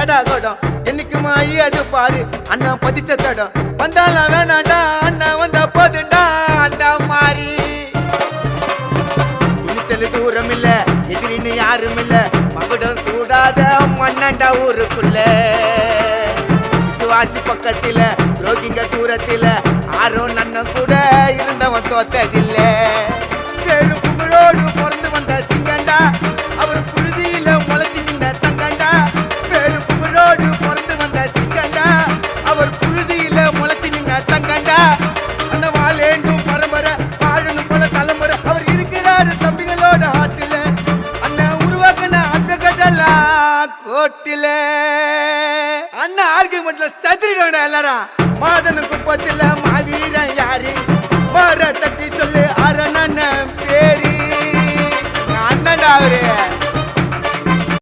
இல்லடா கோடம் என்னைக்குமா அது பாரு அண்ணா பதிச்ச தடம் வந்தாலும் வேணாண்டா அண்ணா வந்தா போதுண்டா அந்த மாதிரி துணிச்சல் தூரம் இல்ல எதிரின்னு யாரும் இல்ல மகுடம் சூடாத மண்ணண்டா ஊருக்குள்ள விசுவாசி பக்கத்தில துரோகிங்க தூரத்தில ஆரும் நன்னம் கூட இருந்தவன் தோத்ததில்ல பெரும் புகழோடு பிறந்து வந்த சிங்கண்டா அவர் புழுதியில முளைச்சு நின்ன தங்கண்டா பெரும் புகழோடு பிறந்து வந்த சிங்கண்டா அவர் புழுதியில முளைச்சு நின்ன தங்கண்டா அந்த வாழேண்டும் பரம்பரை வாழணும் போல தலைமுறை அவர் இருக்கிறாரு தம்பிகளோட ஆட்டில அண்ணன் உருவாக்கின அந்த கட்டலா கோட்டில அண்ணன் ஆர்குமெண்ட்ல சதுரிடா எல்லாரும் மாதன குப்பத்துல மாவீரன் யாரு மாற தட்டி சொல்லு அரணன் பேரு அண்ணன்டா அவரு